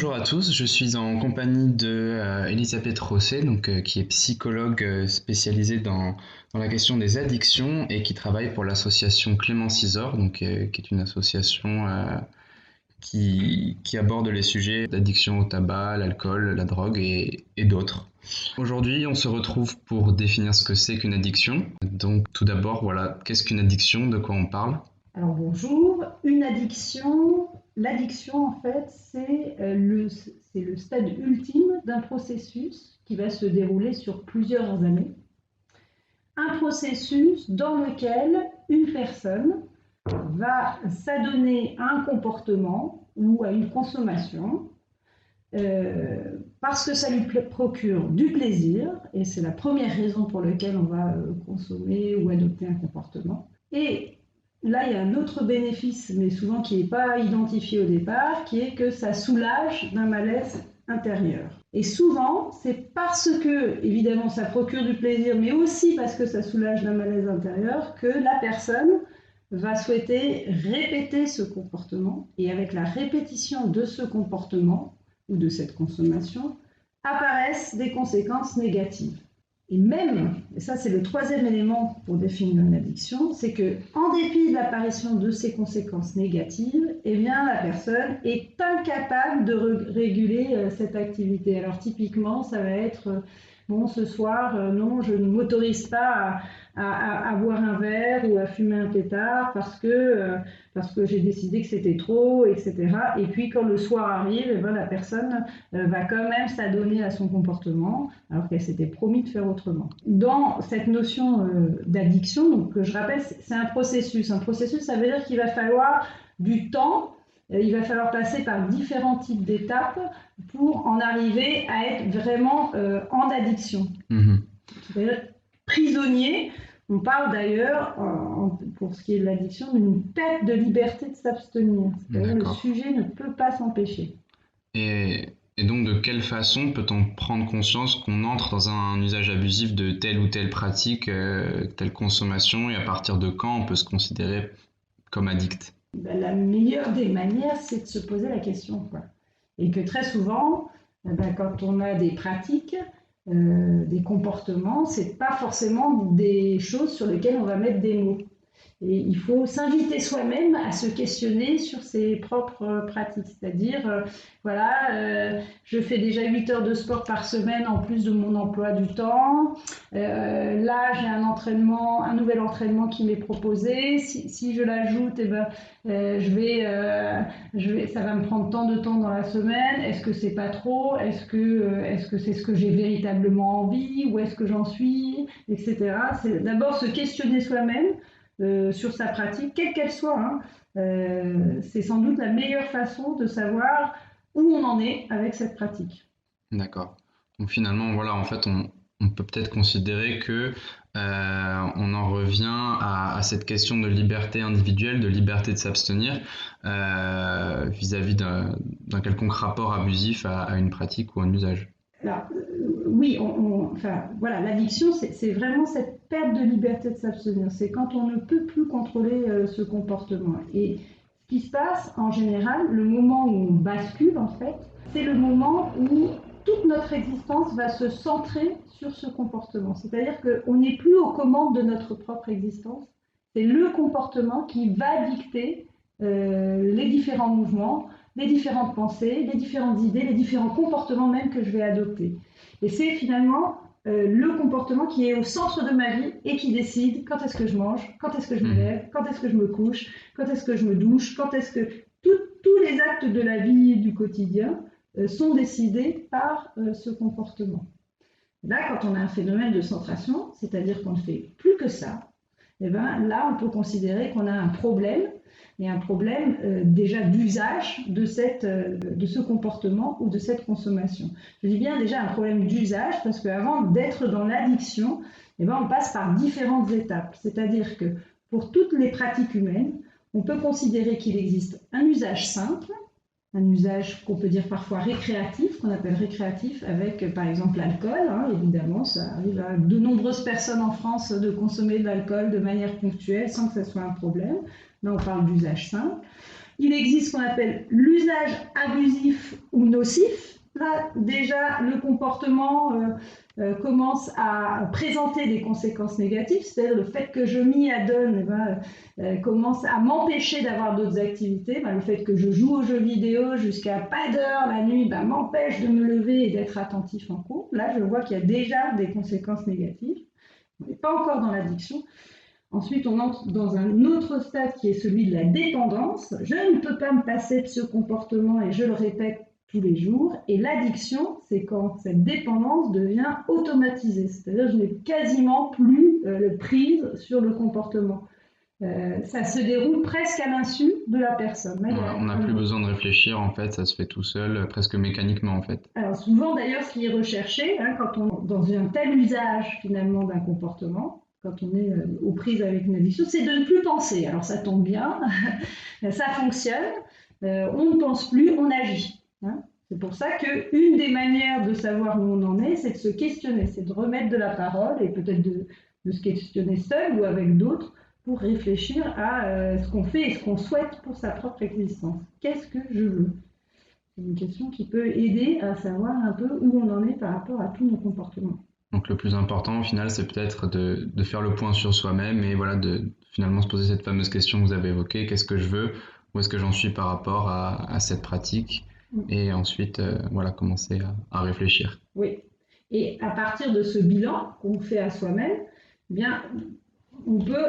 Bonjour à tous, je suis en compagnie de Elisabeth Rosset, qui est psychologue spécialisée dans la question des addictions et qui travaille pour l'association Clémence Isor, qui est une association qui aborde les sujets d'addiction au tabac, l'alcool, la drogue et d'autres. Aujourd'hui, on se retrouve pour définir ce que c'est qu'une addiction. Donc tout d'abord, voilà, qu'est-ce qu'une addiction, de quoi on parle? Alors bonjour, une addiction, l'addiction en fait c'est le stade ultime d'un processus qui va se dérouler sur plusieurs années. Un processus dans lequel une personne va s'adonner à un comportement ou à une consommation parce que ça lui procure du plaisir, et c'est la première raison pour laquelle on va consommer ou adopter un comportement. Et là, il y a un autre bénéfice, mais souvent qui n'est pas identifié au départ, qui est que ça soulage d'un malaise intérieur. Et souvent, c'est parce que, évidemment, ça procure du plaisir, mais aussi parce que ça soulage d'un malaise intérieur, que la personne va souhaiter répéter ce comportement. Et avec la répétition de ce comportement, ou de cette consommation, apparaissent des conséquences négatives. Et même, et ça c'est le troisième élément pour définir une addiction, c'est que en dépit de l'apparition de ces conséquences négatives, eh bien la personne est incapable de réguler cette activité. Alors typiquement, ça va être bon, ce soir, non, je ne m'autorise pas à boire un verre ou à fumer un pétard parce que j'ai décidé que c'était trop, etc. Et puis quand le soir arrive, eh ben, la personne va quand même s'adonner à son comportement alors qu'elle s'était promis de faire autrement. Dans cette notion d'addiction, donc, que je rappelle, c'est un processus. Un processus, ça veut dire qu'il va falloir du temps, il va falloir passer par différents types d'étapes pour en arriver à être vraiment en addiction. C'est-à-dire prisonnier. On parle d'ailleurs, pour ce qui est de l'addiction, d'une perte de liberté de s'abstenir. C'est-à-dire le sujet ne peut pas s'empêcher. Et donc, de quelle façon peut-on prendre conscience qu'on entre dans un usage abusif de telle ou telle pratique, telle consommation, et à partir de quand on peut se considérer comme addict? La meilleure des manières, c'est de se poser la question, quoi. Et que très souvent, quand on a des pratiques, des comportements, c'est pas forcément des choses sur lesquelles on va mettre des mots. Et il faut s'inviter soi-même à se questionner sur ses propres pratiques. C'est-à-dire, je fais déjà 8 heures de sport par semaine en plus de mon emploi du temps. Là, j'ai un nouvel entraînement qui m'est proposé. Si je l'ajoute, ça va me prendre tant de temps dans la semaine. Est-ce que c'est pas trop? Est-ce que c'est ce que j'ai véritablement envie? Où est-ce que j'en suis? Etc. C'est d'abord se questionner soi-même. Sur sa pratique, quelle qu'elle soit. C'est sans doute la meilleure façon de savoir où on en est avec cette pratique. D'accord. Donc finalement, voilà, en fait, on peut peut-être considérer que on en revient à cette question de liberté individuelle, de liberté de s'abstenir vis-à-vis d'un quelconque rapport abusif à une pratique ou un usage. Alors, oui, l'addiction, c'est vraiment cette perte de liberté de s'abstenir. C'est quand on ne peut plus contrôler ce comportement. Et ce qui se passe, en général, le moment où on bascule, en fait, c'est le moment où toute notre existence va se centrer sur ce comportement. C'est-à-dire qu'on n'est plus aux commandes de notre propre existence. C'est le comportement qui va dicter les différents mouvements, les différentes pensées, les différentes idées, les différents comportements même que je vais adopter. Et c'est finalement le comportement qui est au centre de ma vie et qui décide quand est-ce que je mange, quand est-ce que je me lève, quand est-ce que je me couche, quand est-ce que je me douche, quand est-ce que... Tous les actes de la vie du quotidien sont décidés par ce comportement. Là, quand on a un phénomène de centration, c'est-à-dire qu'on ne fait plus que ça, et là, on peut considérer qu'on a un problème, et un problème déjà d'usage de ce comportement ou de cette consommation. Je dis bien déjà un problème d'usage parce qu'avant d'être dans l'addiction, on passe par différentes étapes. C'est-à-dire que pour toutes les pratiques humaines, on peut considérer qu'il existe un usage simple, un usage qu'on peut dire parfois récréatif, qu'on appelle récréatif, avec par exemple l'alcool. Évidemment, ça arrive à de nombreuses personnes en France de consommer de l'alcool de manière ponctuelle sans que ce soit un problème. Là, on parle d'usage simple. Il existe ce qu'on appelle l'usage abusif ou nocif. Là, déjà, le comportement commence à présenter des conséquences négatives, c'est-à-dire le fait que je m'y adonne commence à m'empêcher d'avoir d'autres activités. Le fait que je joue aux jeux vidéo jusqu'à pas d'heure la nuit m'empêche de me lever et d'être attentif en cours. Là, je vois qu'il y a déjà des conséquences négatives. On n'est pas encore dans l'addiction. Ensuite, on entre dans un autre stade qui est celui de la dépendance. Je ne peux pas me passer de ce comportement et je le répète tous les jours. Et l'addiction, c'est quand cette dépendance devient automatisée. C'est-à-dire que je n'ai quasiment plus prise sur le comportement. Ça se déroule presque à l'insu de la personne. Ouais, on n'a plus besoin de réfléchir, en fait, ça se fait tout seul, presque mécaniquement, en fait. Alors souvent, d'ailleurs, ce qui est recherché, quand on est dans un tel usage, finalement, d'un comportement, quand on est aux prises avec une addiction, c'est de ne plus penser. Alors ça tombe bien, ça fonctionne, on ne pense plus, on agit. C'est pour ça qu'une des manières de savoir où on en est, c'est de se questionner, c'est de remettre de la parole et peut-être de se questionner seul ou avec d'autres pour réfléchir à ce qu'on fait et ce qu'on souhaite pour sa propre existence. Qu'est-ce que je veux ? C'est une question qui peut aider à savoir un peu où on en est par rapport à tous nos comportements. Donc le plus important au final, c'est peut-être de faire le point sur soi-même et voilà, de finalement se poser cette fameuse question que vous avez évoquée, qu'est-ce que je veux, où est-ce que j'en suis par rapport à cette pratique, et ensuite voilà, commencer à réfléchir. Oui, et à partir de ce bilan qu'on fait à soi-même, eh bien, on peut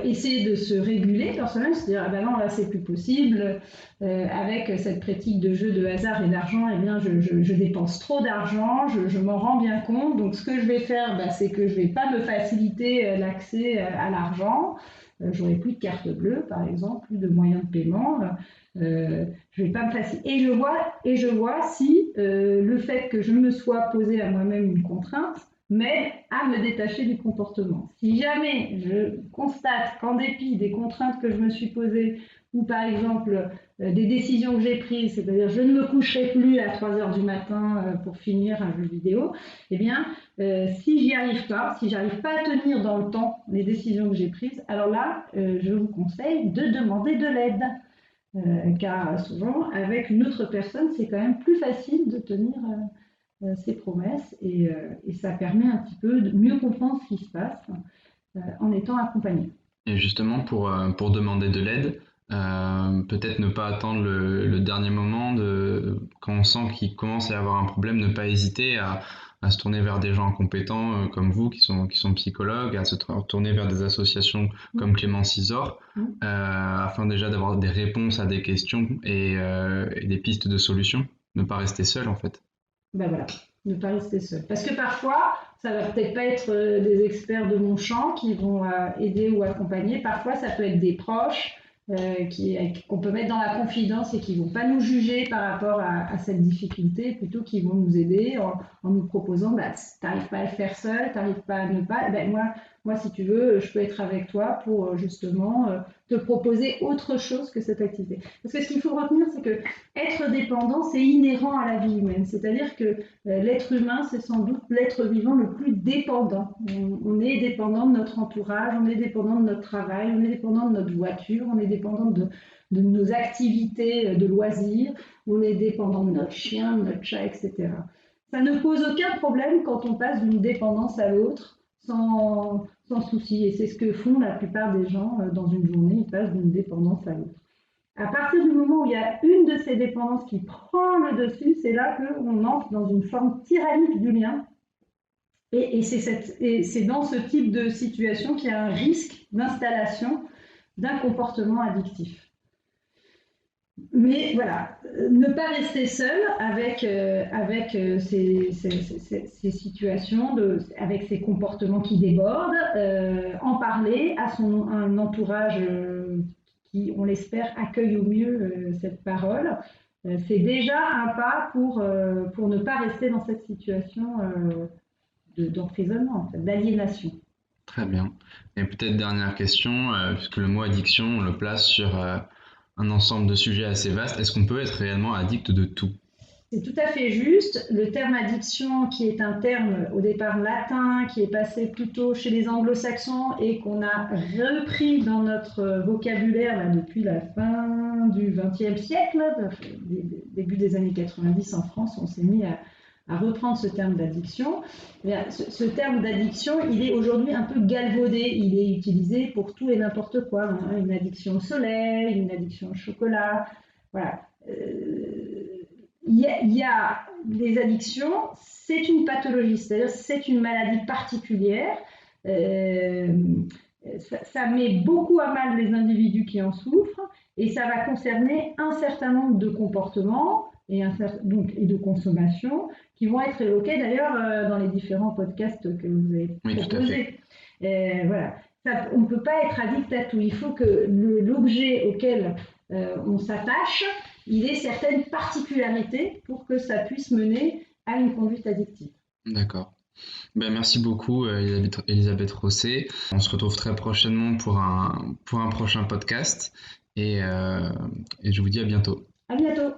essayer de se réguler par soi-même, se dire ah ben non, là c'est plus possible, avec cette pratique de jeu de hasard et d'argent, eh bien je dépense trop d'argent, je m'en rends bien compte, donc ce que je vais faire, c'est que je vais pas me faciliter l'accès à l'argent, j'aurai plus de carte bleue par exemple, plus de moyens de paiement, je vais pas me faciliter, et je vois si le fait que je me sois posé à moi-même une contrainte m'aide à me détacher du comportement. Si jamais je constate qu'en dépit des contraintes que je me suis posées, ou par exemple des décisions que j'ai prises, c'est-à-dire je ne me coucherai plus à 3 heures du matin pour finir un jeu vidéo, eh bien, si j'y arrive pas, si j'arrive pas à tenir dans le temps les décisions que j'ai prises, alors là, je vous conseille de demander de l'aide. Car souvent, avec une autre personne, c'est quand même plus facile de tenir ses promesses et ça permet un petit peu de mieux comprendre ce qui se passe en étant accompagné. Et justement, pour demander de l'aide, peut-être ne pas attendre le dernier moment, quand on sent qu'il commence à y avoir un problème, ne pas hésiter à se tourner vers des gens compétents comme vous, qui sont psychologues, à se tourner vers des associations comme Clémence Isor, afin déjà d'avoir des réponses à des questions et des pistes de solutions, ne pas rester seul en fait. Ben voilà, ne pas rester seul. Parce que parfois, ça va peut-être pas être des experts de mon champ qui vont aider ou accompagner. Parfois, ça peut être des proches qu'on peut mettre dans la confidence et qui vont pas nous juger par rapport à cette difficulté, plutôt qui vont nous aider en nous proposant, t'arrives pas à le faire seul, t'arrives pas à ne pas, moi, si tu veux, je peux être avec toi pour justement te proposer autre chose que cette activité. Parce que ce qu'il faut retenir, c'est que être dépendant, c'est inhérent à la vie humaine. C'est-à-dire que l'être humain, c'est sans doute l'être vivant le plus dépendant. On est dépendant de notre entourage, on est dépendant de notre travail, on est dépendant de notre voiture, on est dépendant de nos activités de loisirs, on est dépendant de notre chien, de notre chat, etc. Ça ne pose aucun problème quand on passe d'une dépendance à l'autre sans souci. Et c'est ce que font la plupart des gens dans une journée, ils passent d'une dépendance à l'autre. À partir du moment où il y a une de ces dépendances qui prend le dessus, c'est là qu'on entre dans une forme tyrannique du lien. Et c'est dans ce type de situation qu'il y a un risque d'installation d'un comportement addictif. Mais voilà, ne pas rester seul avec ces situations, avec ces comportements qui débordent, en parler à un entourage qui, on l'espère, accueille au mieux cette parole. C'est déjà un pas pour ne pas rester dans cette situation d'emprisonnement, en fait, d'aliénation. Très bien. Et peut-être dernière question, puisque le mot addiction, on le place sur un ensemble de sujets assez vastes. Est-ce qu'on peut être réellement addict de tout ? C'est tout à fait juste. Le terme addiction, qui est un terme au départ latin, qui est passé plutôt chez les anglo-saxons et qu'on a repris dans notre vocabulaire là, depuis la fin du XXe siècle, début des années 90 en France, on s'est mis à reprendre ce terme d'addiction. Ce terme d'addiction, il est aujourd'hui un peu galvaudé. Il est utilisé pour tout et n'importe quoi. Hein. Une addiction au soleil, une addiction au chocolat. Voilà. Il y a des addictions, c'est une pathologie, c'est-à-dire c'est une maladie particulière. Ça met beaucoup à mal les individus qui en souffrent et ça va concerner un certain nombre de comportements et de consommation qui vont être évoqués d'ailleurs dans les différents podcasts que vous avez proposés. Voilà. On ne peut pas être addict à tout. Il faut que l'objet auquel on s'attache, il ait certaines particularités pour que ça puisse mener à une conduite addictive. D'accord. Ben, merci beaucoup Elisabeth Rosset. On se retrouve très prochainement pour un prochain podcast et je vous dis à bientôt. À bientôt.